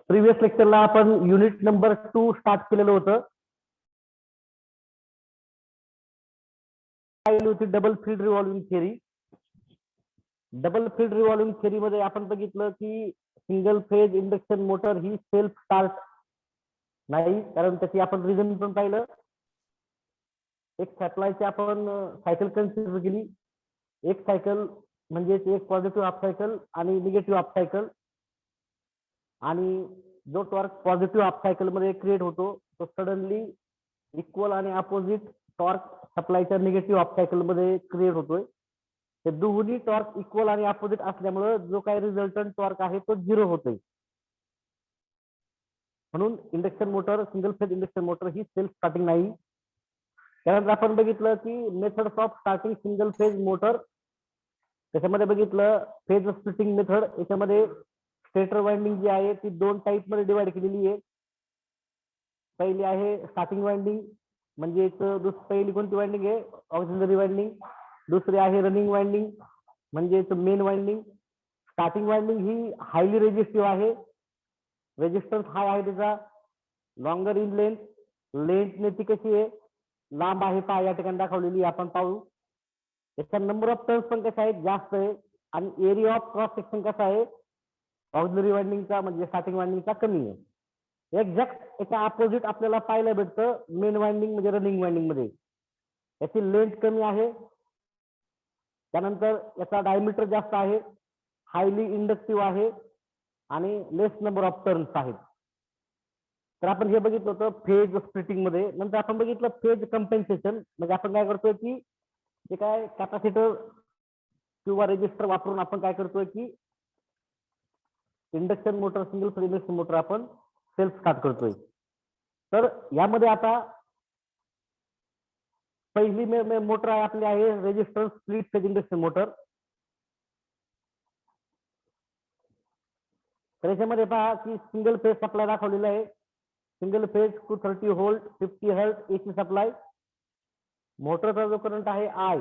Previous लेक्चरला आपण unit number 2 start केलेलं होतं. होती double field revolving theory. Double field revolving theory मध्ये आपण बघितलं की सिंगल फेज इंडक्शन मोटर ही सेल्फ स्टार्ट नाही, कारण त्याची आपण रिझन पण पाहिलं. एक सप्लायची आपण सायकल कन्सिडर केली. एक सायकल म्हणजे एक पॉझिटिव्ह हाफ सायकल आणि निगेटिव्ह हाफ सायकल, आणि जो टॉर्क पॉझिटिव्ह हाफ सायकल मध्ये क्रिएट होतो तो सडनली इक्वल आणि अपोजिट टॉर्क सप्लायच्या निगेटिव्ह हाफ सायकल मध्ये क्रिएट होतोय. ते दोन्ही टॉर्क इक्वल आणि अपोजिट असल्यामुळे जो काही रिझल्टंट टॉर्क आहे तो 0 होतोय. म्हणून induction motor, single phase induction motor ही सेल्फ स्टार्टिंग नाही. त्यानंतर आपण बघितलं की methods of starting single phase motor. त्याच्यामध्ये बघितलं फेज स्प्लिटिंग मेथड. याच्यामध्ये स्टेटर वाइंडिंग जी आहे ती 2 टाईप मध्ये डिवाइड केलेली आहे. पहिली आहे स्टार्टिंग वाइंडिंग, म्हणजे पहिली कोणती वाइंडिंग आहे? Auxiliary winding. दुसरी आहे रनिंग वाइंडिंग, म्हणजे मेन वाइंडिंग. स्टार्टिंग वाइंडिंग ही हायली रेजिस्टिव्ह आहे. रेजिस्टन्स हाय आहे त्याचा. Longer in length. लेंथने ती कशी आहे? लांब आहे. पहा या ठिकाणी दाखवलेली आपण पाहू. त्याचा नंबर ऑफ टर्न्स पण कसा आहे? जास्त आहे. आणि एरिया ऑफ क्रॉस सेक्शन कसा आहे? ऑक्झिलरी वाइंडिंगचा म्हणजे स्टार्टिंग वाइंडिंगचा कमी आहे. एक्झॅक्ट याच्या अपोजिट आपल्याला पाहायला भेटतं मेन वाइंडिंग म्हणजे रनिंग वाइंडिंग मध्ये. याची लेंथ कमी आहे. त्यानंतर याचा डायमीटर जास्त आहे. हायली इंडक्टिव्ह आहे आणि लेस नंबर ऑफ टर्न्स आहेत. तर आपण हे बघितलं होतं फेज स्प्लिटिंग मध्ये. नंतर आपण बघितलं फेज कंपेन्सेशन. म्हणजे आपण काय करतोय की जे काय कॅपॅसिटर किंवा रेजिस्टर वापरून आपण काय करतोय की induction motor, single phase induction motor आपण सेल्फ स्टार्ट करतोय. तर यामध्ये आता पहिली मोटर आहे आपली आहे resistance split phase induction motor. तर याच्यामध्ये पहा की सिंगल फेज सप्लाय दाखवलेला आहे. Single phase 230 volt 50 hertz AC supply. मोटरचा जो करंट आहे आय,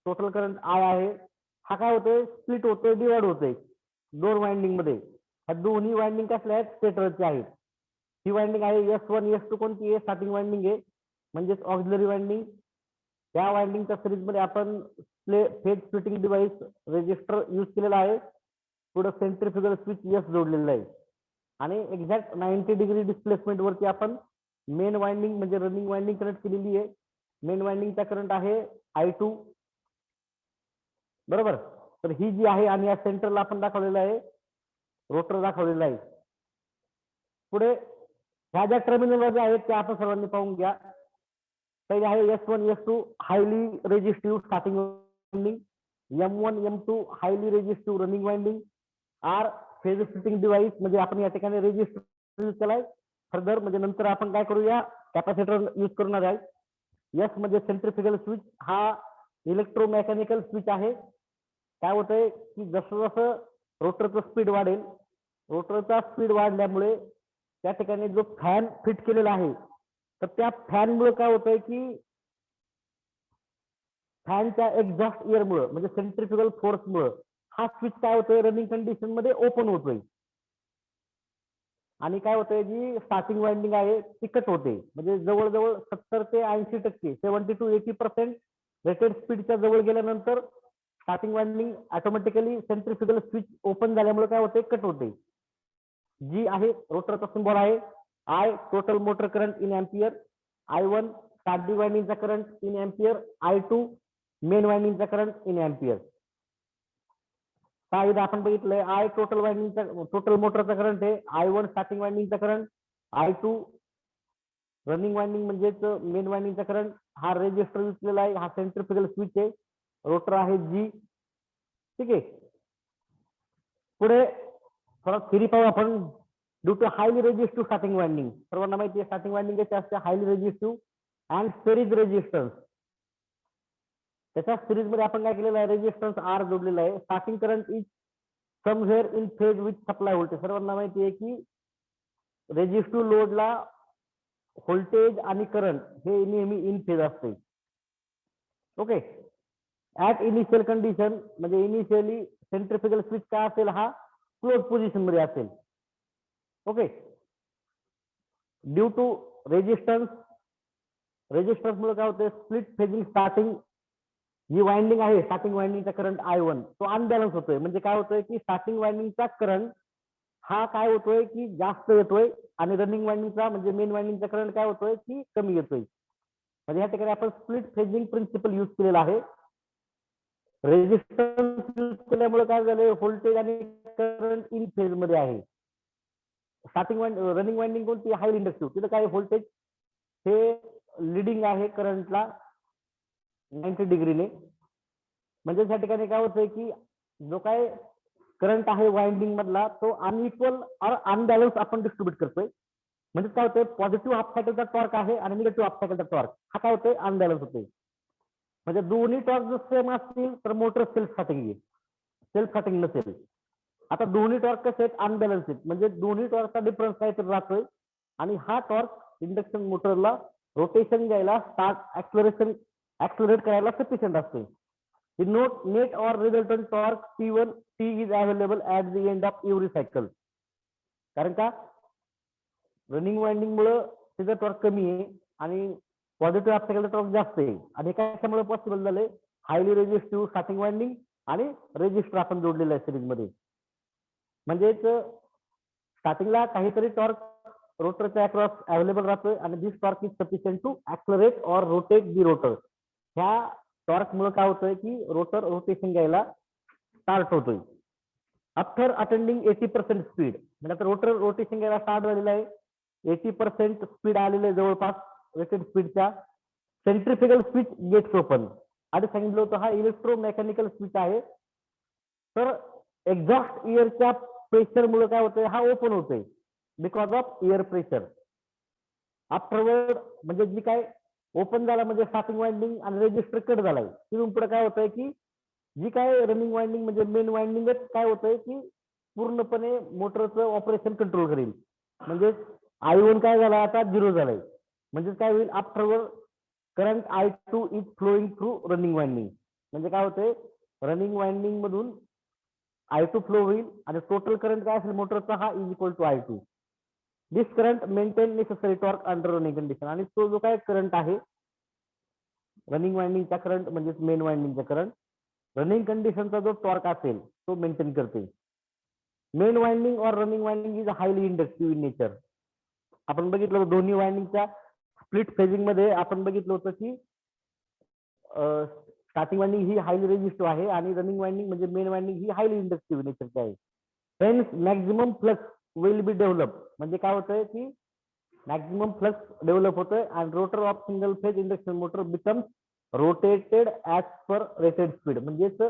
टोटल करंट आय आहे. हा काय होतोय? स्प्लिट होतोय, डिवाइड होतोय 2 वाइंडिंग मध्ये. ह्या दोन्ही वाइंडिंग कसल्या आहेत? स्टेटरचे आहेत. ही वाइंडिंग आहे S1 S2 कोणती आहे? स्टार्टिंग वाइंडिंग आहे, म्हणजेच ऑक्झिलरी वाइंडिंग. त्या वाइंडिंगच्या सिरीज मध्ये आपण phase splitting device resistor use केलेला आहे. पुढे सेंट्रीफ्युगल स्विच S जोडलेला आहे. आणि एक्झॅक्ट 90 डिग्री डिस्प्लेसमेंट वरती आपण मेन वाइंडिंग म्हणजे रनिंग वाइंडिंग कनेक्ट केलेली आहे. मेन वाइंडिंगचा करंट आहे I2, बरोबर. तर ही जी आहे आणि या सेंटरला आपण दाखवलेला आहे रोटर दाखवलेला आहे. पुढे ह्या ज्या टर्मिनल आहेत त्या आपण सर्वांनी पाहून घ्या. पहिले आहे S1 S2 highly resistive starting winding. M1 M2 highly resistive running winding. R phase splitting device, म्हणजे आपण या ठिकाणी रेजिस्टर यूज केलाय. फर्दर म्हणजे नंतर आपण काय करूया? कॅपॅसिटर यूज करणार आहे. एस म्हणजे सेंट्रीफ्युगल स्विच. हा इलेक्ट्रोमेकॅनिकल स्विच आहे. काय होतंय की जसं जसं रोटरचं स्पीड वाढेल, रोटरचा स्पीड वाढल्यामुळे त्या ठिकाणी जो फॅन फिट केलेला आहे तर त्या फॅनमुळे काय होतंय की फॅनच्या एक्झॉस्ट एअरमुळे म्हणजे सेंट्रीफ्युगल फोर्समुळे हा स्विच काय होतोय? रनिंग कंडिशन मध्ये ओपन होतोय. आणि काय होतंय जी स्टार्टिंग वाइंडिंग आहे ती कट होते. म्हणजे जवळजवळ 70 ते 80%, 70 to 80% रेटेड स्पीडच्या जवळ गेल्यानंतर starting winding automatically centrifugal switch open झाल्यामुळे काय होते? कट होते. जी आहे रोटरचा सिम्बॉल आहे I, total motor current in ampere. I1 starting वाइंडिंगचा current in ampere. I2 main वाइंडिंगचा करंट इन एम्पियर. इथं आपण बघितलंय आय टोटल वाइंडिंगचा, टोटल मोटरचा करंट आहे. I1 स्टार्टिंग वाइंडिंगचा करंट. I2 रनिंग वाइंडिंग म्हणजेच मेन वाइंडिंगचा करंट. हा रेजिस्टर यूज केलेला आहे. हा सेंट्रीफ्युगल स्विच आहे. रोटर आहे जी. ठीक आहे. पुढे थोडा थिअरी पाहू आपण. Due to highly resistive starting winding. सर्वांना माहिती आहे स्टार्टिंग वाइंडिंग कशी असते? Highly resistive and series resistance. त्याच्या सिरीज मध्ये आपण काय केलेलं आहे? रेजिस्टन्स आर जोडलेला आहे. Starting current is somewhere in phase with supply voltage. सर्वांना माहिती आहे की रेजिस्टिव्ह लोडला व्होल्टेज आणि करंट हे नेहमी इन फेज असते. ओके. ऍट इनिशियल कंडिशन म्हणजे इनिशियली सेंट्रीफ्युगल स्विच काय असेल? हा क्लोज पोझिशन मध्ये असेल. ओके. ड्यू टू रेजिस्टन्स मुळे काय होते, स्प्लिट फेजिंग स्टार्टिंग जी वाइंडिंग आहे, स्टार्टिंग वाइंडिंगचा करंट I1 तो अनबॅलन्स होतोय. म्हणजे काय होतोय की स्टार्टिंग वाइंडिंगचा करंट हा काय होतोय की जास्त येतोय आणि रनिंग वाइंडिंगचा म्हणजे मेन वाइंडिंगचा करंट काय होतोय की कमी येतोय. म्हणजे या ठिकाणी आपण स्प्लिट फेजिंग प्रिन्सिपल यूज केलेला आहे. रेजिस्टन्स यूज केल्यामुळे काय झालं, व्होल्टेज आणि करंट इन फेज मध्ये आहे. स्टार्टिंग रनिंग वाइंडिंग कोणती, हाय इंडक्टिव्ह, तिथं काय व्होल्टेज हे लिडिंग आहे करंटला 90 डिग्रीने. म्हणजे या ठिकाणी काय होतंय की जो काय करंट आहे वाइंडिंग मधला तो अनइक्वल और अनबॅलन्स आपण डिस्ट्रीब्यूट करतोय. म्हणजे काय होतंय, पॉझिटिव्ह हाफ सायकलचा टॉर्क आहे आणि निगेटिव्ह हाफ सायकलचा टॉर्क हा काय होतोय, अनबॅलन्स होतोय. म्हणजे दोन्ही टॉर्क जर सेम असतील तर मोटर सेल्फ स्टार्टिंग येईल, सेल्फ स्टार्टिंग नसेल. आता दोन्ही टॉर्क कसे आहेत, अनबॅलन्स आहेत. म्हणजे दोन्ही टॉर्कचा डिफरन्स काहीतरी राहतोय आणि हा टॉर्क इंडक्शन मोटरला रोटेशन द्यायला, स्टार्ट ऍक्सलरेट करायला सफिशियंट असते. The net or resultant torque T1 T is available at the end of every cycle. कारण का रनिंग वाइंडिंग मुळे त्याचा टॉर्क कमी आहे आणि पॉझिटिव्ह हाफ सायकलचा टॉर्क जास्त आहे. आणि कशामुळे पॉसिबल झाले, हायली रेजिस्टिव्ह स्टार्टिंग वाइंडिंग आणि रेजिस्टर आपण जोडलेलं आहे सिरीज मध्ये. म्हणजेच स्टार्टिंगला काहीतरी टॉर्क रोटरच्या अक्रॉस अवेलेबल राहतोय आणि दिस टॉर्क इज सफिशियंट टू ऍक्सलरेट और रोटेट दी रोटर. ह्या टॉर्क मुळे काय होतंय की रोटर रोटेशन घ्यायला स्टार्ट होतोय आफ्टर अटेंडिंग 80% स्पीड. म्हणजे आता रोटर रोटेशन घ्यायला स्टार्ट झालेला आहे, 80% स्पीड आलेलं आहे जवळपास रेटेड स्पीडच्या. सेंट्रिफ्युगल स्विच गेट्स ओपन, आधी सांगितलं होतं हा इलेक्ट्रोमेकॅनिकल स्विच आहे. तर एक्झॉस्ट एअरच्या प्रेशर मुळे काय होतंय, हा ओपन होतोय because of air pressure. Afterward म्हणजे जी काय ओपन झाला म्हणजे स्टार्टिंग वाइंडिंग आणि रेजिस्टर कट झालाय. तिथून पुढे काय होतंय की जी काय रनिंग वाइंडिंग म्हणजे मेन वाइंडिंगच काय होतंय की पूर्णपणे मोटरचं ऑपरेशन कंट्रोल करेल. म्हणजे I1 काय झाला आता 0 झालाय. म्हणजे काय होईल, afterward current I2 is flowing through running winding. म्हणजे काय होतंय, रनिंग वाइंडिंग मधून I2 फ्लो होईल आणि टोटल करंट काय असेल मोटरचा हा is equal to I2. This current maintain necessary torque under running condition. आणि तो जो काय करंट आहे रनिंग वाइंडिंगचा करंट म्हणजे मेन वाइंडिंगचा करंट, रनिंग कंडिशनचा जो टॉर्क असेल तो मेंटेन करते. मेन वाइंडिंग और running winding is highly inductive in nature. आपण बघितलं दोन्ही वाइंडिंगच्या स्प्लिट फेजिंग मध्ये आपण बघितलं होतं की स्टार्टिंग वाइंडिंग ही हायली रेजिस्टिव्ह आहे आणि रनिंग वाइंडिंग म्हणजे मेन वाइंडिंग ही हायली इंडक्टिव्ह नेचरची आहे. Hence maximum flux will be develop. म्हणजे काय होतंय की मॅक्झिमम फ्लक्स डेव्हलप होतोय आणि rotor of single phase induction motor becomes rotated as per rated speed. म्हणजेच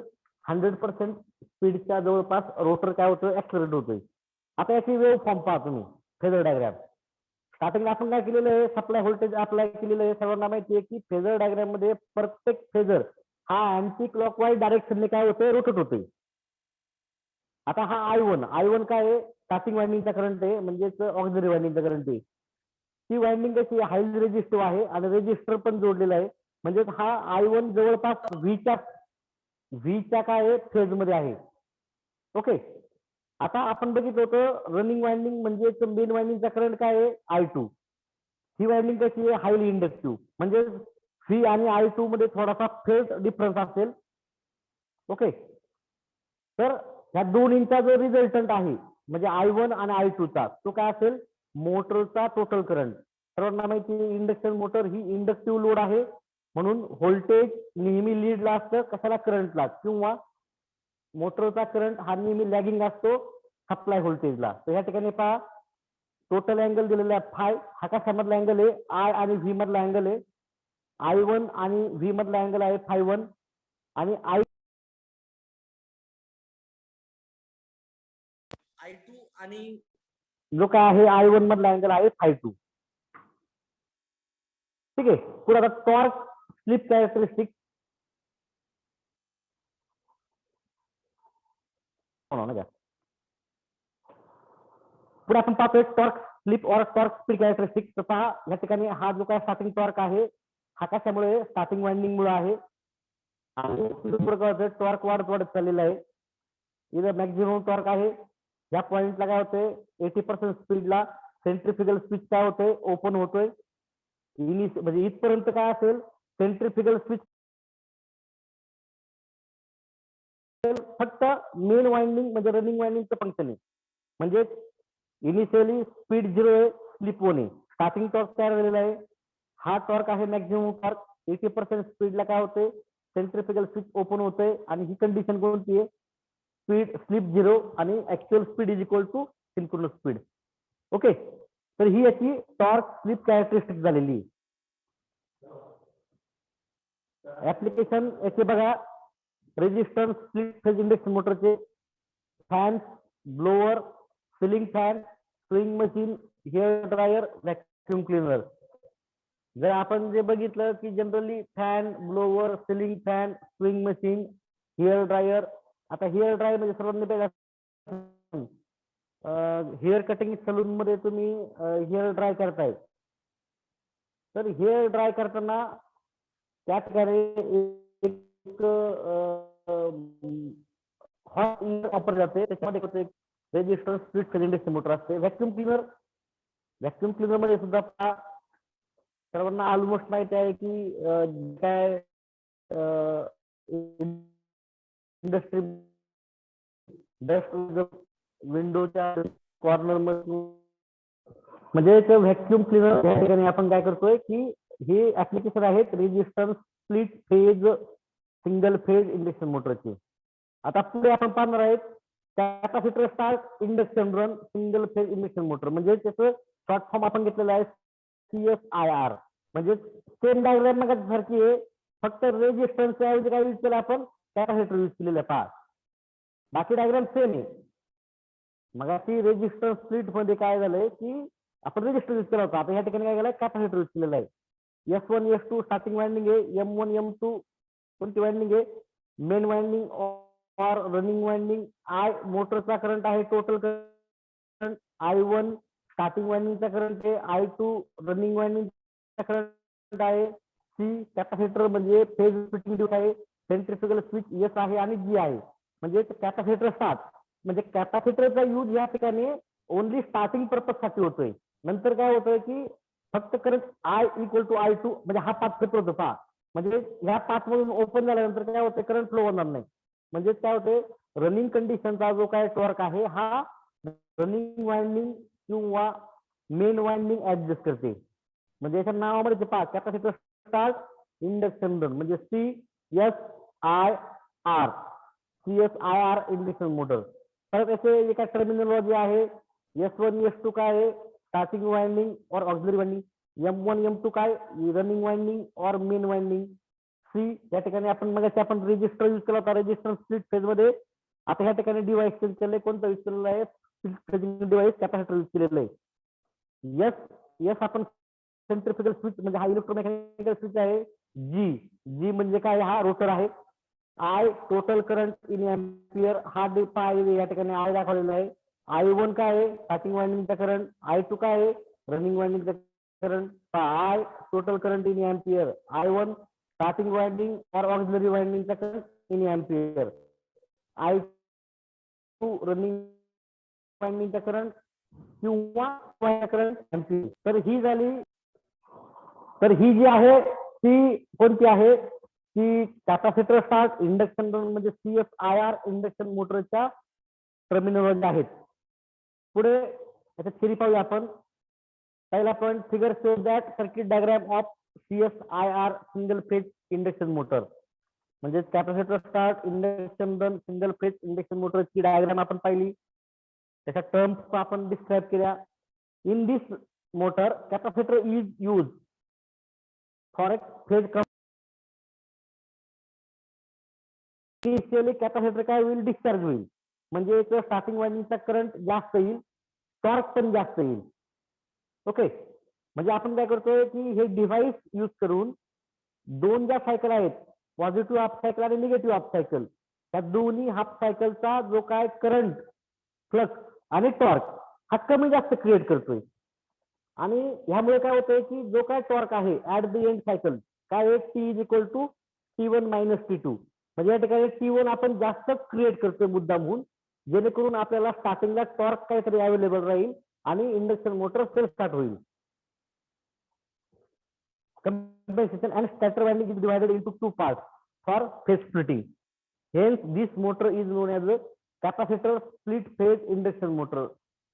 100% स्पीडच्या जवळपास रोटर काय होतोय, ऍक्सलरेट होतोय. आता याची वेव्ह फॉर्म पहा तुम्ही, फेजर डायग्राम. स्टार्टिंगला आपण काय केलेलं आहे, सप्लाय व्होल्टेज अप्लाय केलेलं आहे. सर्वांना माहिती आहे की फेजर डायग्राम मध्ये प्रत्येक फेजर हा अँटी क्लॉकवाईज डायरेक्शनने काय होतोय, रोटेट होतोय. आता हा I1 काय आहे, स्टार्टिंग वाइंडिंगचा करंट आहे, म्हणजेच ऑक्झिलरी वाइंडिंगचा करंट आहे. ती वाइंडिंग कशी हायली रेजिस्टिव्ह आहे आणि रेजिस्टर पण जोडलेला आहे. म्हणजे हा I1 जवळपास व्हीच्या काय फेज मध्ये आहे. ओके, आता आपण बघितलं होतं रनिंग वाइंडिंग म्हणजे मेन वाइंडिंगचा करंट काय आहे, I2. ही वाइंडिंग कशी आहे, हायली इंडक्टिव्ह. म्हणजे व्ही आणि I2 मध्ये थोडासा फेज डिफरन्स असेल. ओके, तर ह्या दोन्हींचा जो रिझल्टंट आहे म्हणजे I1 आणि I2 चा तो काय असेल, मोटरचा टोटल करंट. सर्वांना माहिती इंडक्शन मोटर ही इंडक्टिव्ह लोड आहे म्हणून व्होल्टेज नेहमी लीडला असतं कशाला, करंटला. किंवा मोटरचा करंट हा नेहमी लॅगिंग असतो सप्लाय व्होल्टेजला. तर या ठिकाणी पहा टोटल अँगल दिलेला आहे फाय. हा कशामधला अँगल आहे, I आणि V मधला अँगल आहे. I1 आणि V मधला अँगल आहे φ1 आणि I2 आणि जो काय आहे I1 मधला अँगल आहे φ2. ठीक आहे. पुढे आता टॉर्क स्लिप कॅरेक्टरिस्टिक पुढे आपण पाहतोय टॉर्क स्लिप और टॉर्क स्पीड कॅरेक्टरिस्टिक. तर पहा या ठिकाणी हा जो काय स्टार्टिंग टॉर्क आहे हा कशामुळे, स्टार्टिंग वाइंडिंग मुळे आहे. आणि टॉर्क वाढत वाढत चाललेला आहे. इथं मॅक्झिमम टॉर्क आहे. या पॉइंटला काय होतंय 80% स्पीडला सेंट्रिफ्युगल स्विच काय होतोय, ओपन होतोय. म्हणजे इथपर्यंत काय असेल, सेंट्रिफ्युगल स्विच फक्त मेन वाइंडिंग म्हणजे रनिंग वाइंडिंगचं फंक्शन आहे. म्हणजे इनिशियली स्पीड 0 आहे, स्लिप 1 आहे, स्टार्टिंग टॉर्क तयार झालेला आहे. हा टॉर्क आहे मॅक्झिमम टॉर्क. 80% स्पीडला काय होते, सेंट्रिफ्युगल स्विच ओपन होतोय आणि ही कंडिशन कोणती आहे, स्पीड स्लिप 0 आणि actual speed is equal to synchronous speed. Okay, तर ही याची टॉर्क स्लिप कॅरेक्टरिस्टिक झालेली. ऍप्लिकेशन याचे बघा, रेजिस्टन्स स्प्लिट फेज इंडक्शन मोटरचे, fans, blower, ceiling fan, sewing machine, hair dryer, vacuum cleaner. जर आपण जे बघितलं की generally fan, blower, ceiling fan, sewing machine, hair dryer. आता हेअर ड्रायर म्हणजे सर्वांनी पहिला हेअर कटिंग सलून मध्ये तुम्ही हेअर ड्राय करताय, तर हेअर ड्राय करताना त्या ठिकाणी एक हॉट एअर वापरले जाते, त्याच्यामध्ये एक resistance split phase induction motor असते. व्हॅक्यूम क्लीनर मध्ये सुद्धा सर्वांना ऑलमोस्ट माहिती आहे की काय इंडस्ट्री डस्ट विंडोच्या कॉर्नर मध्ये, म्हणजे व्हॅक्यूम क्लीनर या ठिकाणी आपण काय करतोय की हे ऍप्लिकेशन आहेत resistance split phase single phase induction मोटरचे. आता पुढे आपण पाहणार आहेत capacitor start induction run single phase induction motor. म्हणजे त्याचं शॉर्ट फॉर्म आपण घेतलेला आहे CSIR. म्हणजे सेम डायग्राम मग सारखी आहे, फक्त रेजिस्टन्स ऐवजी काय यूज केलं आपण, कॅपॅसिटर यूज केलेलं आहे. पहा बाकी डायग्राम सेम आहे. मग ती रेजिस्टन्स स्प्लिट मध्ये काय झालंय की आपण रेजिस्टर यूज केला होता, आता या ठिकाणी काय केलंय, कॅपॅसिटर यूज केलेला आहे. S1 S2 स्टार्टिंग वाइंडिंग आहे, M1 M2 कोणती वाइंडिंग आहे, मेन वाइंडिंग और रनिंग वाइंडिंग. I मोटरचा करंट आहे, टोटल करंट. I1 स्टार्टिंग वाइंडिंगचा करंट आहे, I2 रनिंग वाइंडिंगचा करंट आहे. C कॅपॅसिटर म्हणजे फेज स्प्लिटिंग ड्यूट आहे, सेंट्रिफ्युगल स्विच S आहे आणि G आहे. म्हणजे कॅपॅसिटर स्टार्ट म्हणजे कॅपॅसिटरचा यूज या ठिकाणी ओनली स्टार्टिंग पर्पज साठी होतोय. नंतर काय होतंय की फक्त current I equal to I2 म्हणजे हा पाथ फिट होतो. पहा म्हणजे ह्या पाथ मधून ओपन झाल्यानंतर काय होतं, करंट फ्लो होणार नाही. म्हणजे काय होते, रनिंग कंडिशनचा जो काय टॉर्क आहे हा रनिंग वाइंडिंग किंवा मेन वाइंडिंग ऍडजस्ट करते. म्हणजे याच्या नावामध्ये पहा कॅपॅसिटर स्टार्ट इंडक्शन रन म्हणजे CSIR इंडक्शन मोटर. परत याचे एका टर्मिनॉलॉजी आहे. S1 S2 काय आहे, स्टार्टिंग वाइंडिंग और ऑक्सिलरी वाइंडिंग. M1 M2 काय, रनिंग वाइंडिंग और मेन वाइंडिंग. C या ठिकाणी आपण रेजिस्टर यूज केला होता रेजिस्टन्स स्प्लिट फेज मध्ये. आता ह्या ठिकाणी डिव्हाइस चेंज केलंय, कोणतं यूज केलेलं आहे, डिव्हाइस कॅपॅसिटर यूज केलेलं आहे. यस आपण सेंट्रिफ्युगल स्विच म्हणजे हा इलेक्ट्रोमेकॅनिकल स्विच आहे. जी म्हणजे काय, हा रोटर आहे. I total current in ampere, हा या ठिकाणी I दाखवलेला आहे. I1 काय आहे, स्टार्टिंग वाइंडिंगचा करंट. I2 काय आहे, रनिंग वाइंडिंगचा current. I total current in ampere, I1 starting winding और ऑक्सिलरी वाइंडिंगचा current in ampere. I2 running वाइंडिंगचा करंट किंवा करंट एम्पियर. तर ही जी आहे ती कोणती आहे, की कॅपॅसिटर स्टार्ट इंडक्शन म्हणजे CSIR इंडक्शन मोटरच्या टर्मिनॉलॉजी आहेत. पुढे याचा थिअरी पाहूया आपण. पहिला point, figure shows that circuit diagram of CSIR single phase induction motor. म्हणजे capacitor start induction run single phase induction मोटरची डायग्राम आपण पाहिली, त्याच्या टर्म्स आपण डिस्क्राईब केल्या. In this motor capacitor is use for A phase. Initially capacitor काय होईल, discharge होईल. म्हणजे स्टार्टिंग वाइंडिंगचा करंट जास्त येईल, टॉर्क पण जास्त येईल. ओके, म्हणजे आपण काय करतोय की हे डिव्हाइस यूज करून दोन ज्या सायकल आहेत, पॉझिटिव्ह हाफ सायकल आणि निगेटिव्ह हाफ सायकल, त्या दोन्ही हाफ सायकलचा जो काय करंट, फ्लक्स आणि टॉर्क हा कमी जास्त क्रिएट करतोय. आणि ह्यामुळे काय होतंय की जो काय टॉर्क आहे ऍट द एंड सायकल काय आहे, T is equal to T1 minus T2. म्हणजे या ठिकाणी T1 आपण जास्त क्रिएट करतोय मुद्दाम म्हणून, जेणेकरून आपल्याला स्टार्टिंगला टॉर्क काहीतरी अवेलेबल राहील आणि इंडक्शन मोटर सेल्फ स्टार्ट होईल. Compensation and stator winding is divided into two parts for phase splitting. Hence, this motor is known as a capacitor split phase induction motor.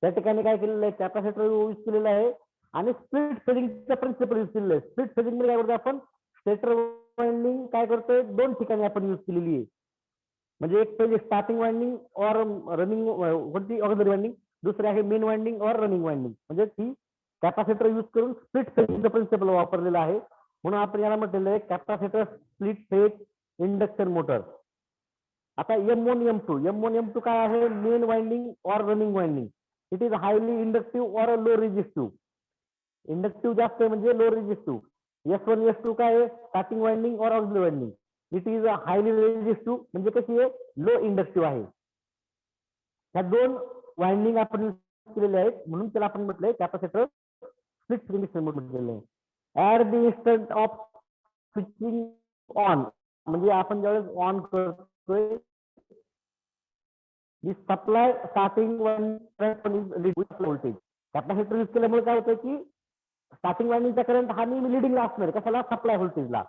त्या ठिकाणी काय केलेलं आहे, कॅपॅसिटर यूज केलेला आहे आणि स्प्लिट फेजिंगचा प्रिन्सिपल यूज केलेला आहे. स्प्लिट फेजिंग मध्ये काय करतो आपण, स्टेटर वाइंडिंग काय करतोय, दोन ठिकाणी आपण यूज केलेली आहे. म्हणजे एक पहिले स्टार्टिंग वाइंडिंग और रनिंग कोणती ऑक्झिलरी वाइंडिंग, दुसरी आहे मेन वाइंडिंग और रनिंग वाइंडिंग. म्हणजे ती कॅपॅसिटर यूज करून स्प्लिट फेजिंगचा प्रिन्सिपल वापरलेला आहे. म्हणून आपण याला म्हटलेलं आहे capacitor split phase induction motor. आता M1 M2 काय आहे, मेन वाइंडिंग और running winding. It is highly inductive और लो रेजिस्टिव्ह. इंडक्टिव्ह जास्त आहे म्हणजे लो रेजिस्टिव्ह. S1 S2 काय आहे, स्टार्टिंग वाइंडिंग और auxiliary winding. It is highly resistive म्हणजे कशी आहे, लो इंडक्टिव्ह आहे. ह्या दोन वाइंडिंग आपण केलेले आहेत म्हणून त्याला आपण म्हटलंय कॅपॅसिटर स्प्लिट इंडक्शन मोटर म्हटलेलं आहे. At the instant of switching on, म्हणजे आपण ज्यावेळेस ऑन करतोय supply starting voltage. Capacitor use केल्यामुळे काय होतं की स्टार्टिंग वाइंडिंगचा करंट हा नेहमी लिडिंगला असणार, कशाला, सप्लाय व्होल्टेजला.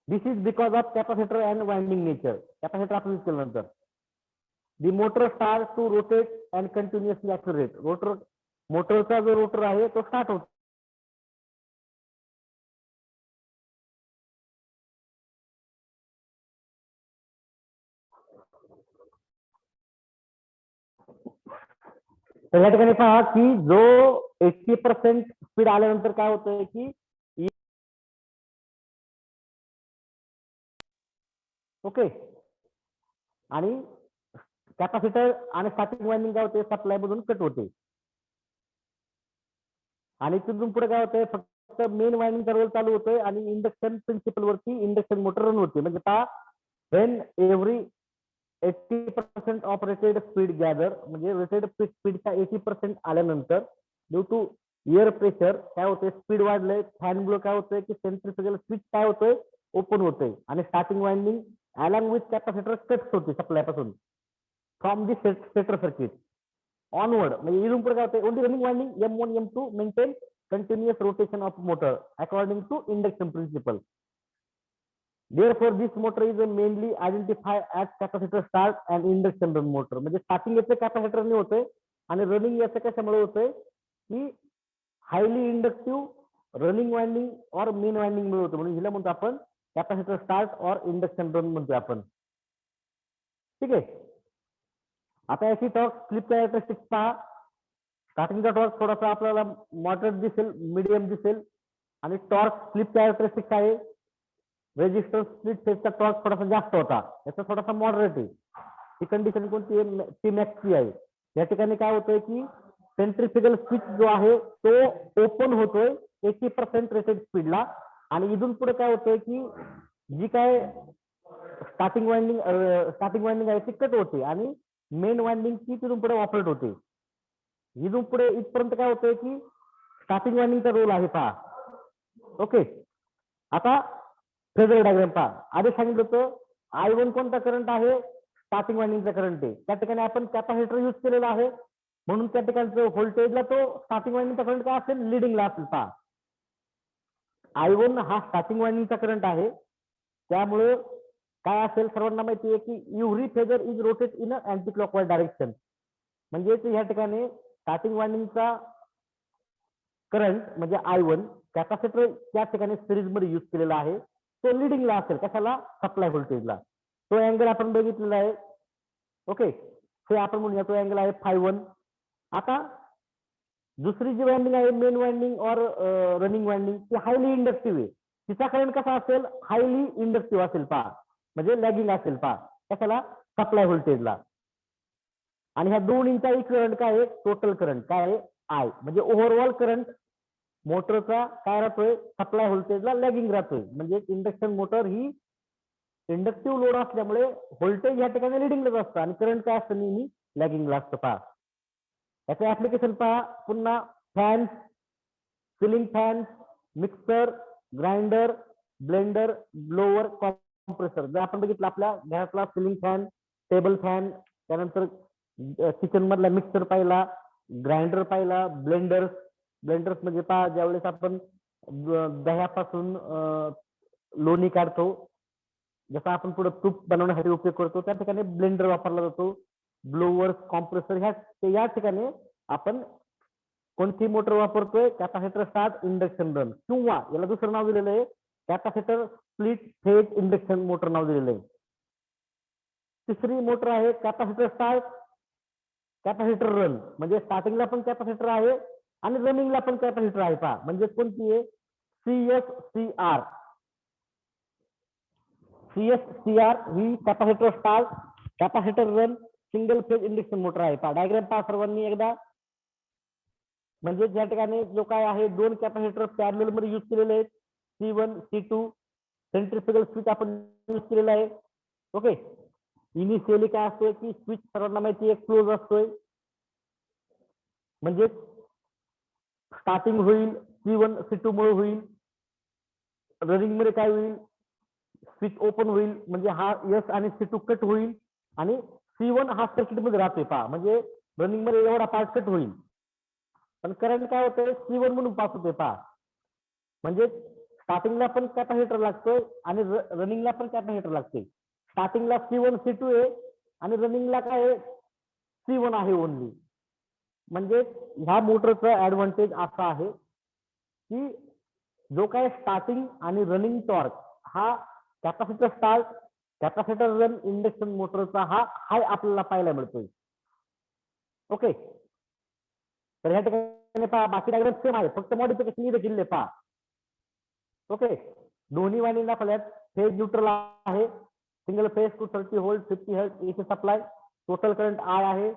This is because of capacitor and winding nature. Capacitor आपण यूज केल्यानंतर the motor start to rotate and continuously accelerate. मोटरचा जो रोटर आहे तो स्टार्ट होतो तर या ठिकाणी पहा की जो 80% स्पीड आल्यानंतर काय होतंय की ओके, आणि कॅपॅसिटर आणि स्टार्टिंग वाइंडिंग काय होते, सप्लाय मधून कट होते. आणि तिथून पुढे काय होतंय, फक्त मेन वाइंडिंगचा रोल चालू होतोय आणि इंडक्शन प्रिन्सिपल वरती इंडक्शन मोटर रन होते. म्हणजे पहा, when every 80% of rated speed gather, म्हणजे रेटेड स्पीडचा 80% आल्यानंतर ड्यू टू एअर प्रेशर काय होते, स्पीड वाढलंय, फॅन मुळे काय होतंय की सेंट्रिफ्युगल स्विच काय होतोय, ओपन होतोय आणि starting winding along with capacitor cut होते सप्लाय पासून from the stator circuit onward. म्हणजे इथून पुढे काय होते, only running winding M1 M2 maintain continuous rotation of motor according to induction principle. Therefore, this motor is mainly identified as capacitor start and induction run motor. म्हणजे starting याचं कॅपॅसिटरने होतंय आणि running याचं कशामुळे होतंय की हायली इंडक्टिव्ह रनिंग वाइंडिंग और main winding मुळे होतं. म्हणून हिला म्हणतो आपण कॅपॅसिटर स्टार्ट और इंडक्शन रन म्हणतोय आपण. ठीक आहे. आता याची टॉर्क स्लिप कॅरेक्टरिस्टिक्स पहा. स्टार्टिंगचा टॉर्क थोडासा आपल्याला मॉडरेट दिसेल, मीडियम दिसेल आणि टॉर्क स्लिप कॅरेक्टरिस्टिक्स आहे. रेजिस्टन्स स्प्लिट फेजचा टॉर्क थोडासा जास्त होता, याचा थोडासा मॉडरेट आहे. ही कंडिशन कोणती आहे, टी मॅक्सची आहे. या ठिकाणी काय होतंय की सेंट्रिफ्युगल स्विच जो आहे तो ओपन होतोय 80% रेटेड स्पीडला आणि इथून पुढे काय होतंय की जी काय स्टार्टिंग वाइंडिंग आहे ती कट होते आणि मेन वाइंडिंग ची तिथून पुढे ऑपरेट होते. इथून पुढे इथपर्यंत काय होतंय की स्टार्टिंग वाइंडिंगचा रोल आहे पहा. ओके, आता फेजर डायग्राम पहा. आधी सांगितलं होतं I1 कोणता करंट आहे, स्टार्टिंग वाइंडिंगचा करंट आहे. त्या ठिकाणी आपण कॅपॅसिटर यूज केलेला आहे म्हणून त्या ठिकाणचं व्होल्टेजला तो स्टार्टिंग वाइंडिंगचा करंट काय असेल, लिडिंगला असेल. पहा, I1 हा स्टार्टिंग वाइंडिंगचा करंट आहे, त्यामुळे काय असेल सर्वांना माहिती आहे की every phasor is rotate in anti clockwise direction. म्हणजे या ठिकाणी स्टार्टिंग वाइंडिंगचा करंट म्हणजे I1 कॅपॅसिटर त्या ठिकाणी सिरीज मध्ये यूज केलेला आहे, तो लिडिंगला असेल, कशाला, सप्लाय व्होल्टेजला. तो अँगल आपण बघितलेला आहे. ओके, ते आपण म्हणूया तो अँगल आहे Φ1. आता दुसरी जी वाइंडिंग आहे मेन वाइंडिंग और रनिंग वाइंडिंग ती हायली इंडक्टिव्ह आहे. तिचा करंट कसा असेल, हायली इंडक्टिव्ह असेल पहा, म्हणजे लॅगिंग असेल पहा, कशाला, सप्लाय व्होल्टेजला. आणि ह्या दोन्हींचा करंट काय आहे, टोटल करंट काय आहे, I. म्हणजे ओव्हरऑल करंट मोटरचा काय राहतोय, सप्लाय व्होल्टेजला लॅगिंग राहतोय. म्हणजे इंडक्शन मोटर ही इंडक्टिव्ह लोड असल्यामुळे व्होल्टेज या ठिकाणी लिडिंगलाच असतं आणि करंट काय असतं, नेहमी लॅगिंगला असतं पहा. याचं ऍप्लिकेशन पहा पुन्हा, fans, ceiling fans, mixer, grinder, blender, blower, compressor. जर आपण बघितलं आपल्या घरातला सिलिंग फॅन, टेबल फॅन, त्यानंतर किचन मधला मिक्सर पाहिला, ग्राइंडर पाहिला, ब्लेंडर्स म्हणजे पहा ज्यावेळेस आपण दह्यापासून लोणी काढतो, जसं आपण पुढे तूप बनवण्यासाठी उपयोग करतो त्या ठिकाणी ब्लेंडर वापरला जातो. ब्लोअर्स, कॉम्प्रेसर या ठिकाणी आपण कोणती मोटर वापरतोय, कॅपॅसिटर स्टार्ट इंडक्शन रन, किंवा याला दुसरं नाव दिलेलं आहे capacitor split phase induction motor नाव दिलेलं आहे. तिसरी मोटर आहे कॅपॅसिटर स्टार्ट कॅपॅसिटर रन, म्हणजे स्टार्टिंगला पण कॅपॅसिटर आहे आणि रनिंगला पण कॅपॅसिटर आहे पहा. म्हणजे कोणती आहे, CSCR. CSCR ही capacitor start capacitor run single phase induction motor आहे पहा. डायग्राम पहा सर्वांनी एकदा. म्हणजे ज्या ठिकाणी जो काय आहे दोन कॅपॅसिटर पॅरलल मध्ये यूज केलेले आहेत, C1 C2 सेंट्रिफ्युगल स्विच आपण यूज केलेला आहे. ओके, इनिशियली काय असतोय की स्विच सर्वांना माहिती आहे क्लोज असतोय, म्हणजे स्टार्टिंग होईल C1 C2 मुळे होईल, रनिंग मध्ये काय होईल, स्विच ओपन होईल म्हणजे हा S आणि C2 कट होईल आणि C1 हा सर्किट मध्ये राहतोय पहा. म्हणजे रनिंग मध्ये एवढा पार्ट कट होईल, पण करंट काय होतंय C1 म्हणून पास होते पहा. म्हणजे स्टार्टिंगला पण कॅपॅसिटर लागतोय आणि रनिंगला पण कॅपॅसिटर लागतोय. स्टार्टिंगला C1 C2 आहे आणि रनिंगला काय आहे C1 आहे ओनली. म्हणजे ह्या मोटरचा ऍडव्हान्टेज असा आहे की जो काय स्टार्टिंग आणि रनिंग टॉर्क हा capacitor start capacitor run induction मोटरचा हा हाय आपल्याला पाहायला मिळतोय. ओके, तर ह्या ठिकाणी पहा बाकी डायग्राम सेम आहे, फक्त मॉडिफिकेशन इथे केलेले पहा. ओके, दोन्ही वायंडिंग दाखवल्यात. फेज न्यूट्रल आहे, single phase two 30 volt 50 hertz AC supply. Total current I आहे.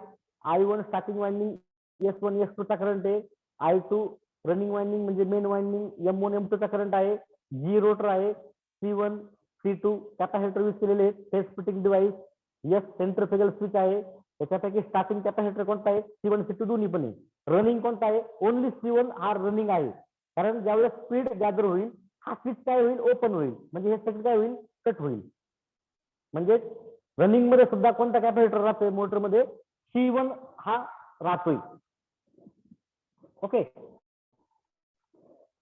I1 starting winding, S1 S2 चा करंट आहे. I2 रनिंग वायंडिंग म्हणजे मेन वायंडिंग M1 M2 चा करंट आहे. G रोटर आहे. C1 C2 कॅपॅसिटर यूज केलेले आहेत. Phase splitting device. S centrifugal switch आहे. त्याच्यापैकी स्टार्टिंग कॅपॅसिटर कोणता आहे, C1 C2 दोन्ही पण आहे. रनिंग कोणता आहे, ओनली C1 हा रनिंग आहे, कारण ज्यावेळेस स्पीड गॅदर होईल हा स्विच काय होईल, ओपन होईल, म्हणजे हे सर्किट काय होईल, कट होईल. म्हणजे रनिंग मध्ये सुद्धा कोणता कॅपॅसिटर राहतोय मोटर मध्ये, C1 हा राहतोय. ओके,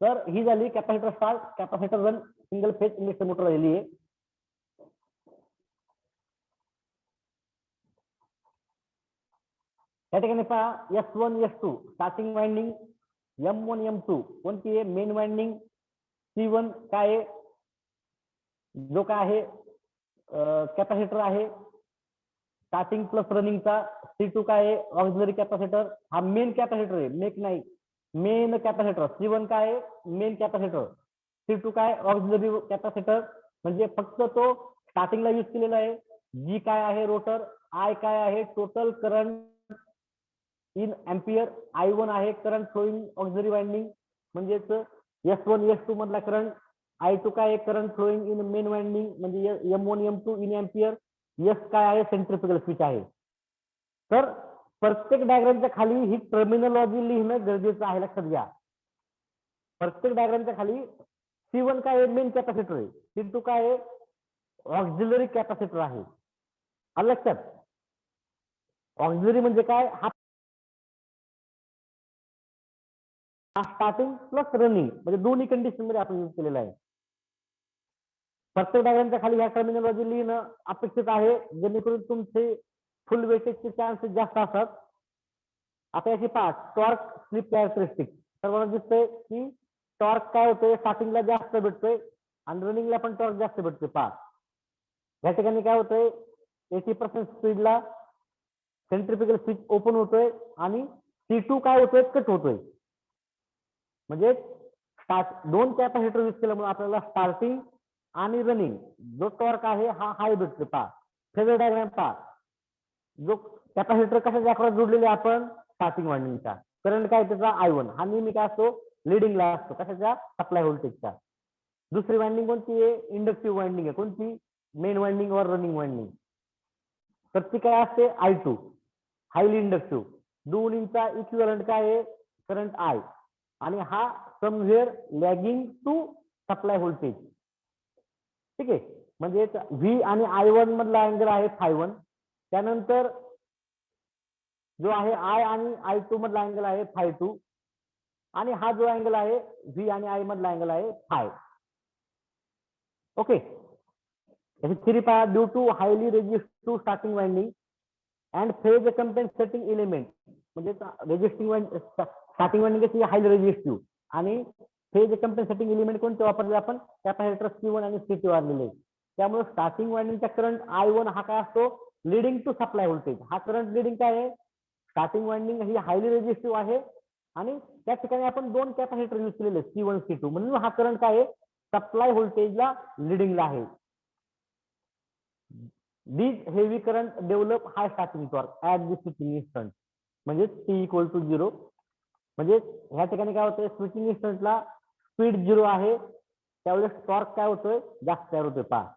तर ही झाली capacitor start capacitor run single phase induction motor झालेली आहे. त्या ठिकाणी पहा S1 S2 starting winding, M1 M2 कोणती आहे, मेन वाइंडिंग. C1 काय आहे, जो काय आहे कॅपॅसिटर आहे स्टार्टिंग प्लस रनिंगचा. C2 काय आहे, ऑक्झिलरी कॅपॅसिटर, हा मेन कॅपॅसिटर आहे, मेक नाही मेन कॅपॅसिटर. C1 काय आहे, मेन कॅपॅसिटर. C2 काय, ऑक्झिलरी कॅपॅसिटर, म्हणजे फक्त तो स्टार्टिंगला यूज केलेला आहे. G काय आहे, रोटर. I काय आहे, total current in ampere. I1 आहे करंट फ्लोइंग ऑक्झिलरी वाइंडिंग, म्हणजेच S1 S2 मधला करंट. I2 काय current flowing in main winding, म्हणजे M1 M2 in ampere. S काय आहे, सेंट्रिफ्युगल स्विच आहे. तर प्रत्येक डायग्रामच्या खाली ही टर्मिनॉलॉजी लिहिणं गरजेचं आहे, लक्षात घ्या. प्रत्येक डायग्रामच्या खाली C1 काय आहे, मेन कॅपॅसिटर आहे. C2 काय आहे, ऑक्झिलरी कॅपॅसिटर आहे. आलं लक्षात. ऑक्झिलरी म्हणजे काय, हा स्टार्टिंग प्लस रनिंग, म्हणजे दोन्ही कंडिशन मध्ये आपण यूज केलेला आहे. प्रत्येक डायग्रामच्या खाली ह्या टर्मिनॉलॉजी लिहिणं अपेक्षित आहे, जेणेकरून तुमचे फुल वेटेजचे चान्सेस जास्त असतात. आता याची पहा टॉर्क स्लिप कॅरेक्टरिस्टिक. सर्वांना दिसतंय की टॉर्क काय होतोय, स्टार्टिंगला जास्त भेटतोय आणि रनिंगला पण टॉर्क जास्त भेटतोय. पहा या ठिकाणी काय होतंय, 80% स्पीडला सेंट्रिफ्युगल स्विच ओपन होतोय आणि C2 काय होतोय, कट होतोय. म्हणजे दोन कॅपॅसिटर यूज केल्यामुळे आपल्याला स्टार्टिंग आणि रनिंग जो टॉर्क आहे हा हाय भेटतो. पहा फेजर डायग्राम पहा, जो कॅपॅसिटर कशाच्या अक्रॉस जोडलेले आपण, स्टार्टिंग वाइंडिंगचा. करंट काय त्याचा I1, हा नेहमी काय असतो, लिडिंगला असतो, कशाच्या, सप्लाय व्होल्टेजचा. दुसरी वाइंडिंग कोणती आहे, इंडक्टिव्ह वाइंडिंग आहे. कोणती, main winding were running winding. तर ती काय असते, I2 हायली इंडक्टिव्ह. दोन्हींचा इक्विव्हॅलंट काय आहे, करंट I, आणि हा somewhere lagging to supply voltage. ठीक आहे, म्हणजे V आणि I1 मधला अँगल आहे ∅1. त्यानंतर जो आहे आय आणि I2 मधला अँगल आहे φ2 आणि हा जो अँगल आहे व्ही आणि आय मधला अँगल आहे फाय. ओके, याची थिअरी पहा. Due to highly resistive starting winding and phase compensating element, म्हणजे resisting starting winding highly resistive आणि फेज कंपेन्सेटिंग एलिमेंट कोणते वापरले आपण, कॅपॅसिटर C1 आणि C2 वाढलेले. त्यामुळे स्टार्टिंग वाइंडिंगचा करंट I1 हा काय असतो, लिडिंग टू सप्लाय व्होल्टेज. हा करंट लिडिंग काय आहे, स्टार्टिंग वाइंडिंग ही हायली रेजिस्टिव्ह आहे आणि त्या ठिकाणी आपण दोन कॅपॅसिटर यूज केलेले C1 C2, म्हणून हा करंट काय आहे, सप्लाय व्होल्टेजला लिडिंगला आहे. These heavy current develop high starting torque at the switching instant, म्हणजे T equal to 0. म्हणजे ह्या ठिकाणी काय होतंय, स्विचिंग इन्स्टंटला स्पीड 0 आहे, त्यावेळेस टॉर्क काय होतोय, जास्त तयार होतोय. पहा,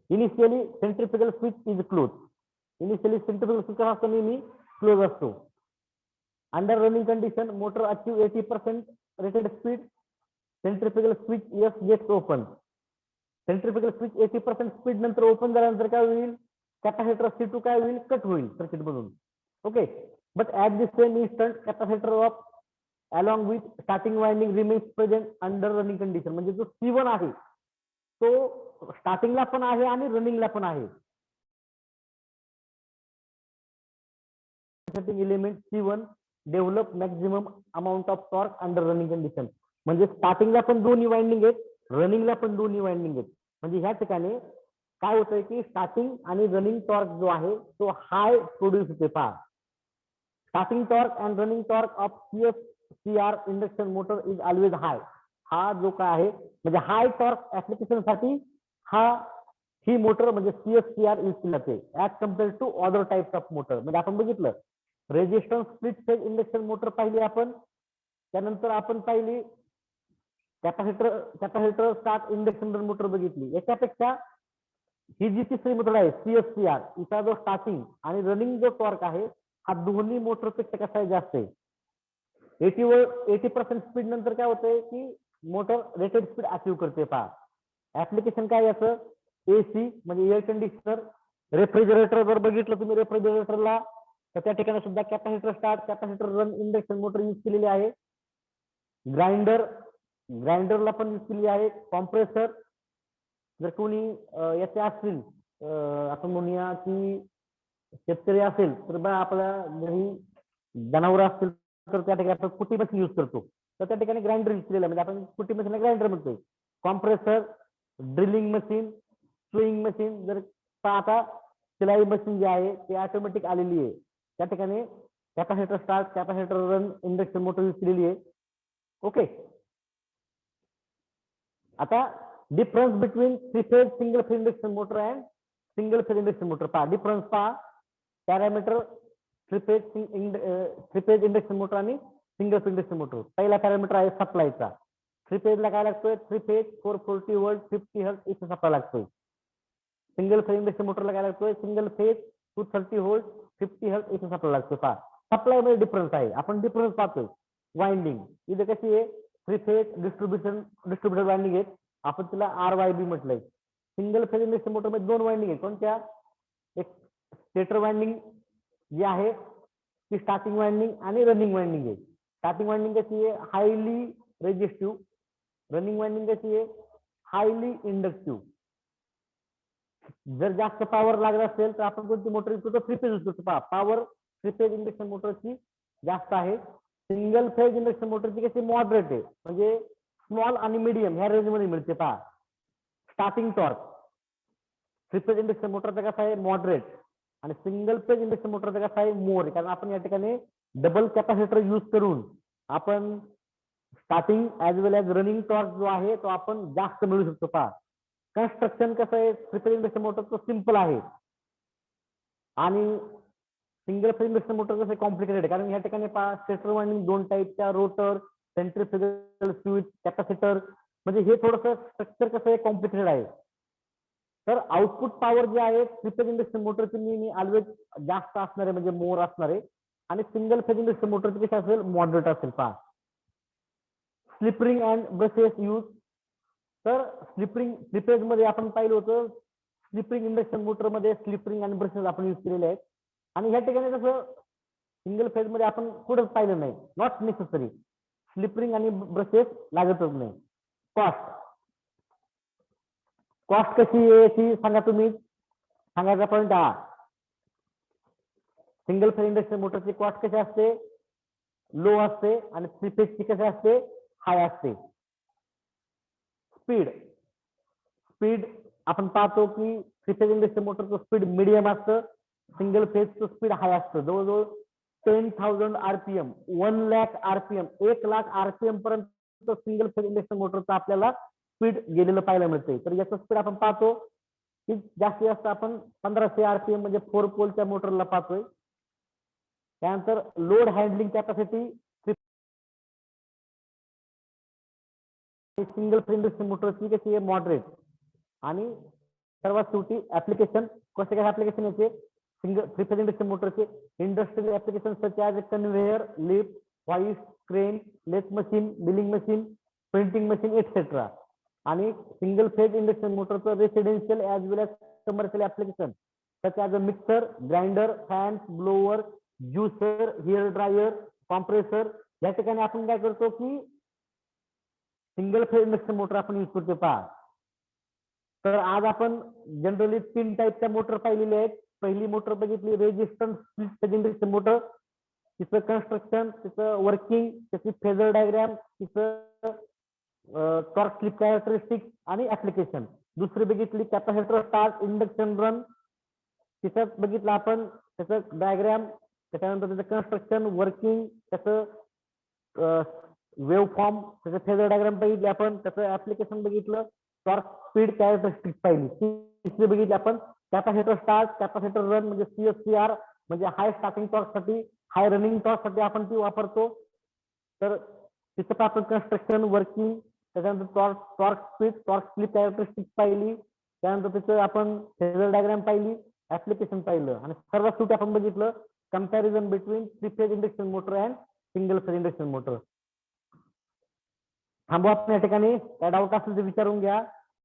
initially centrifugal switch is close. Initially centrifugal switch कसा असतो, नेहमी क्लोज असतो. Under running condition motor achieve 80% rated speed, centrifugal switch as gets open. Centrifugal switch 80% speed नंतर ओपन झाल्यानंतर काय होईल, कॅपॅसिटर C2 काय होईल, कट होईल सर्किट मधून. Okay, but at the same instant capacitor of along with starting winding remains present under running condition. म्हणजे जो C1 आहे तो स्टार्टिंगला पण आहे आणि रनिंगला पण आहे. Element C1 develop maximum amount of torque under running condition. म्हणजे स्टार्टिंगला पण दोन्ही वाइंडिंग आहेत, रनिंगला पण दोन्ही वाइंडिंग आहेत. म्हणजे ह्या ठिकाणी काय होतंय की स्टार्टिंग आणि रनिंग टॉर्क जो आहे तो हाय प्रोड्यूस होते. पहा, starting torque and running torque of CSCR induction motor is always high. हा जो काय आहे म्हणजे हाय टॉर्क ऍप्लिकेशन साठी ही मोटर म्हणजे CSCR यूज केली जाते as compare to other types of motor. म्हणजे आपण बघितलं resistance split phase induction motor पाहिली आपण, त्यानंतर आपण पाहिली कॅपॅसिटर स्टार्ट इंडक्शन मोटर बघितली. याच्यापेक्षा ही जी तिसरी मोटर आहे CSCR, हिचा जो स्टार्टिंग आणि रनिंग जो टॉर्क आहे हा दोन्ही मोटर पेक्षा कसा आहे, जास्त आहे. 80% स्पीड नंतर काय होतंय की मोटर रेटेड स्पीड अचीव करते. पहा, ऍप्लिकेशन काय याचं, AC म्हणजे एअर कंडिशनर, रेफ्रिजरेटर जर बघितलं तुम्ही रेफ्रिजरेटरला तर त्या ठिकाणी सुद्धा capacitor start capacitor run induction motor use केलेली आहे. ग्राइंडरला पण यूज केली आहे. कॉम्प्रेसर जर कोणी याचे असतील, आपण म्हणूया की शेतकरी असेल तर बा आपल्या घरी जनावर असतील तर त्या ठिकाणी आपण कुटी मशीन यूज करतो, तर त्या ठिकाणी ग्राइंडर यूज केलेला म्हणजे आपण कुटी मशीनला ग्राइंडर म्हणतोय. Compressor, drilling machine, swing machine, जर आता सिलाई मशीन जी आहे ती ऑटोमॅटिक आलेली आहे, त्या ठिकाणी capacitor start capacitor run induction motor use केलेली आहे. ओके, आता difference between three phase single phase induction motor and single phase induction motor. पहा डिफरन्स, पहा parameter three phase induction motor आणि सिंगल फेज इंडक्शन मोटर. पहिला parameter आहे सप्लायचा. Three फेजला काय लागतोय, थ्री फेज 440 वोल्ट 50 हर्ट्ज इथे सप्लाय लागतोय. सिंगल फेज इंडक्शन मोटरला काय लागतोय, सिंगल फेज 230 वोल्ट 50 हर्ट्ज इथे सप्लाय लागतोय. पहा सप्लाय मध्ये डिफरन्स आहे. आपण डिफरन्स पाहतोय. वाइंडिंग इथे कशी आहे, थ्री फेज डिस्ट्रीब्युटर वाइंडिंग आहे, आपण तिला RYB म्हटलंय. सिंगल फेज इंडक्शन मोटर मध्ये दोन वाइंडिंग आहे. कोणत्या, एक स्टेटर वाइंडिंग जी आहे ती स्टार्टिंग वाइंडिंग आणि रनिंग वाइंडिंग आहे. स्टार्टिंग वाइंडिंग कशी आहे, हायली रेजिस्टिव्ह. रनिंग वाइंडिंग कशी आहे, हायली इंडक्टिव्ह. जर जास्त पॉवर लागत असेल तर आपण कोणती मोटर यूज करतो, थ्री फेज यूज करतो. पहा पॉवर थ्री फेज इंडक्शन मोटरची जास्त आहे. सिंगल फेज इंडक्शन मोटरची कशी मॉडरेट आहे, म्हणजे स्मॉल आणि मीडियम ह्या रेंज मध्ये मिळते. पहा starting torque three phase induction मोटरचा कसा आहे, मॉडरेट, आणि सिंगल फेज इंडक्शन मोटरचा कसा आहे, मोर. कारण आपण या ठिकाणी डबल कॅपॅसिटर यूज करून आपण स्टार्टिंग ऍज वेल एज रनिंग टॉर्क जो आहे तो आपण जास्त मिळू शकतो. पहा कन्स्ट्रक्शन कसं आहे, थ्री फेज इंडक्शन मोटरचं सिंपल आहे आणि सिंगल फेज इंडक्शन मोटर कसं कॉम्प्लिकेटेड आहे. कारण या ठिकाणी पहा स्टेटर वाइंडिंग दोन टाईपच्या, रोटर, सेंट्रिफ्युगल स्विच, कॅपॅसिटर, म्हणजे हे थोडंसं स्ट्रक्चर कसं आहे, कॉम्प्लिकेटेड आहे. तर आउटपुट पॉवर जे आहे थ्री फेज इंडक्शन मोटरची नेहमी ऑलवेज जास्त असणार आहे, म्हणजे मोर असणार आहे, आणि सिंगल फेज इंडक्शन मोटरची कशी असेल, मॉडरेट असेल. पहा slip ring and brushes use. तर स्लिप रिंग मध्ये आपण पाहिलं होतं, स्लिप रिंग इंडक्शन मोटर मध्ये स्लिप रिंग आणि ब्रशेस आपण यूज केलेले आहेत. आणि ह्या ठिकाणी कसं सिंगल फेज मध्ये आपण कुठंच पाहिलं नाही, नॉट नेसेसरी. स्लिपरिंग आणि ब्रशेस लागतच नाही. कॉस्ट कॉस्ट कशी आहे याची सांगा तुम्ही. सांगायचा पॉईंट हा, सिंगल फेज इंडक्शन मोटरची कॉस्ट कशी असते, लो असते, आणि थ्री फेजची कशी असते, हाय असते. स्पीड स्पीड आपण पाहतो की थ्री फेज इंडक्शन मोटरचं स्पीड मिडियम असतं, सिंगल फेजचं स्पीड हाय असतं. जवळजवळ 10,000 RPM, 1,00,000 RPM, 1,00,000 RPM पर्यंत सिंगल फेज इंडक्शन मोटरचं आपल्याला स्पीड गेलेलं पाहायला मिळते. तर याचं स्पीड आपण पाहतो की जास्तीत जास्त आपण 1500 RPM म्हणजे 4 पोलच्या मोटरला पाहतोय. त्यानंतर load handling capacity single phase induction मोटरची कशी आहे, मॉडरेट. आणि सर्वात शेवटी ऍप्लिकेशन, कसे काय ऍप्लिकेशन याचे सिंगल थ्री फेज इंडक्शन मोटरचे industrial application such as conveyor, lift, vice, crane, lathe machine, milling machine, printing machine etcetera. आणि सिंगल फेज इंडक्शन मोटरचं residential as well as commercial application such as a mixer, grinder, fan, blower, juicer, hair dryer, compressor. या ठिकाणी आपण काय करतो की single phase induction motor आपण use करतो पहा. तर आज आपण जनरली 3 टाईपच्या मोटर पाहिलेल्या आहेत. पहिली मोटर बघितली resistance split phase induction motor, तिचं कन्स्ट्रक्शन, तिचं वर्किंग, त्याची फेजर डायग्राम, तिचं टॉर्क स्लिप कॅरेक्टरिस्टिक्स आणि ऍप्लिकेशन. दुसरी बघितली कॅपॅसिटर स्टार्ट इंडक्शन रन, तिच्यात बघितलं आपण त्याचं डायग्राम, त्याच्यानंतर त्याचं कन्स्ट्रक्शन, वर्किंग, त्याचं वेव्ह फॉर्म, त्याचं फेजर डायग्राम बघितले आपण, त्याचं ऍप्लिकेशन बघितलं, टॉर्क स्पीड कॅरेक्टरिस्टिक्स पाहिली. तिसरी बघितली आपण कॅपॅसिटर स्टार्ट, कॅपॅसिटर रन म्हणजे CSCR म्हणजे हाय स्टार्टिंग टॉर्क साठी, हाय रनिंग टॉर्क साठी आपण ती वापरतो. तर तिचं आपण कन्स्ट्रक्शन, वर्किंग, त्याच्यानंतर torque speed, torque slip characteristics पाहिली. त्यानंतर तिचं आपण फेजर डायग्राम पाहिली, ऍप्लिकेशन पाहिलं, आणि सर्वात शेवटी आपण बघितलं comparison between three phase induction motor and single phase induction motor. थांबू आपण या ठिकाणी, काय डाऊट असेल तर विचारून घ्या.